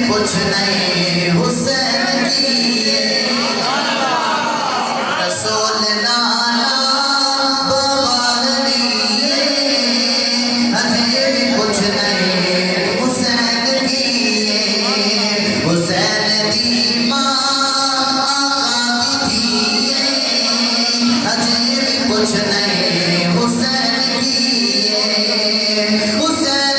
कुछ नहीं हुसैन की रसूल नाना बवाली हमें भी कुछ नहीं हुसैन की हुसैन दी मां आती थी हमें भी कुछ नहीं हुसैन की हुसैन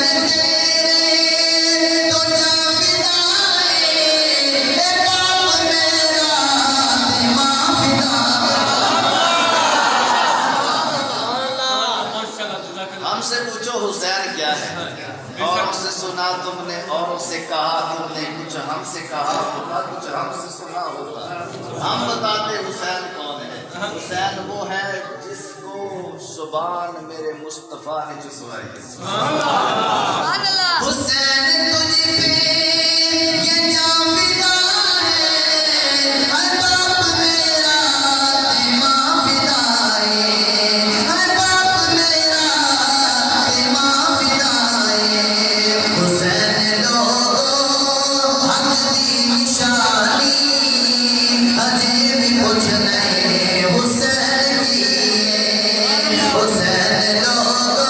हमसे पूछो हुसैन क्या है और उससे सुना तुमने और उससे कहा तुमने कुछ हमसे कहा होगा कुछ हमसे सुना होगा हम बताते हुसैन कौन है हुसैन वो है जिसको जुबान मेरे मुस्तफा ने चुसवाई हुसैन तुझ पे ये जाविदा है हर बाप मेरा ते मां फिदा है हर बाप मेरा ते मां फिदा है हुसैन लोगो हक दी निशानी अजे भी कुछ नहीं हुसैन की हुसैन लोगो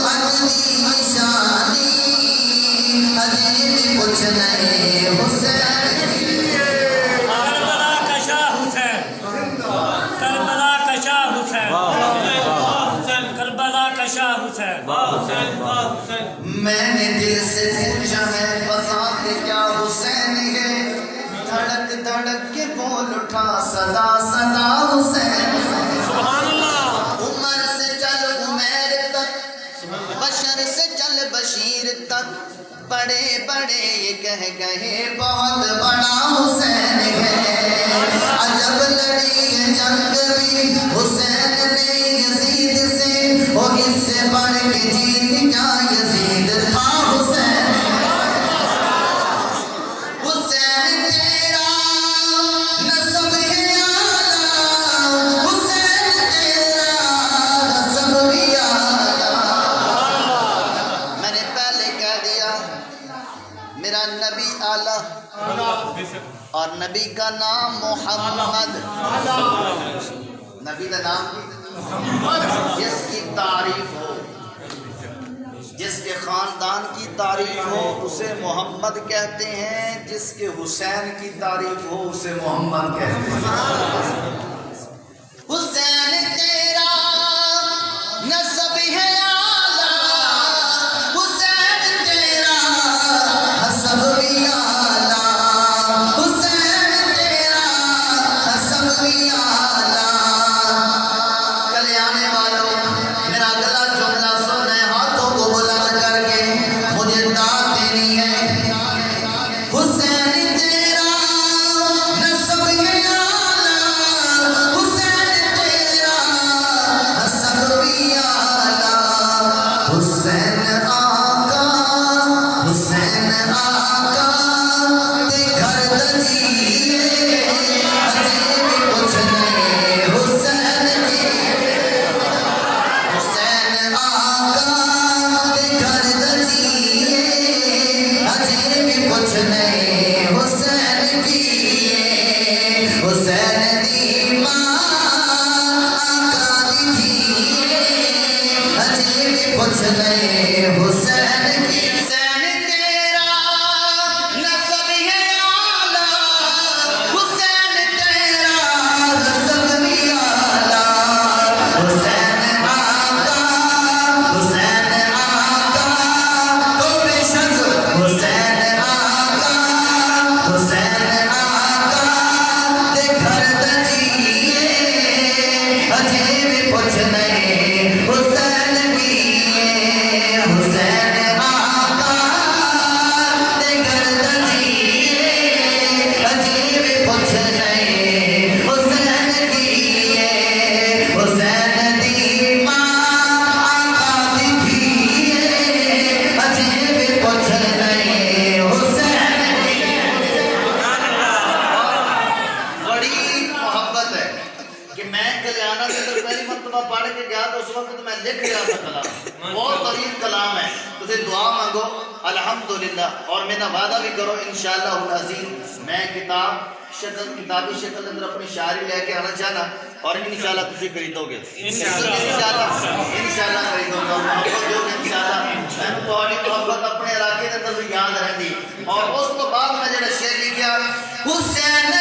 हक दी निशानी अजे भी कुछ नहीं हुसैन करबला का शाह हुसैन करबला का शाह हुसैन करबला का शाह हुसैन मैंने दिल से पूछा है बता दे क्या हुसैन है धड़क धड़क के बोल उठा सदा सदा हुसैन उमर से चल उमैर तक बशर से चल बशीर तक बड़े बड़े ये कह गए बहुत बड़ा हुसैन है अजब लड़ी है जंग भी हुसैन ने यजीद से वो इससे बढ़ के जीत क्या यजीद था हुसैन हुसैन तेरा नस्ब है आला हुसैन तेरा नस्ब भी आला मैंने पहले कह दिया मेरा नबी आला और नबी का नाम मोहम्मद नबी का नाम जिसकी तारीफ हो जिसके खानदान की तारीफ हो उसे मोहम्मद कहते हैं जिसके हुसैन की तारीफ हो उसे मोहम्मद कहते हैं हुसैन तेरा नस्ब है आला हुसैन तेरा हसब भी आला हुसैन तेरा हसब भी आला कल्याण वालों मेरा अगला जुमला सुन है हाथों को बुलंद करके मुझे दाद देनी है हुसैन तेरा नस्ब है आला हुसैन तेरा हसब भी आला हुसैन आका ते घर दजिए अजे भी कुछ नहीं हुसैन की हुसैन आका ते घर दजिए अजे भी कुछ नहीं हुसैन की हुसैन दी मां आका दी थी अजे भी कुछ नहीं हुसैन की हुसैन तेरा नस्ब है आला हुसैन तेरा नस्ब भी आला हुसैन आका तो बेशक हुसैन आका ते घर दजिए अजे भी कुछ नहीं हुसैन की हुसैन आखो अल्हम्दुलिल्लाह, और मेरा वादा भी करो इंशाअल्लाह अज़ीम मैं किताबी शक्ल अंदर अपनी शायरी लेके आना चाहना, और इंशाअल्लाह तुम खरीदोगे, इंशाअल्लाह खरीदोगे, इंशाअल्लाह मैं तुम्हारी मोहब्बत अपने इलाके के अंदर याद रहती। और उस तो बाद मैं जो शेर लिखा हुसैन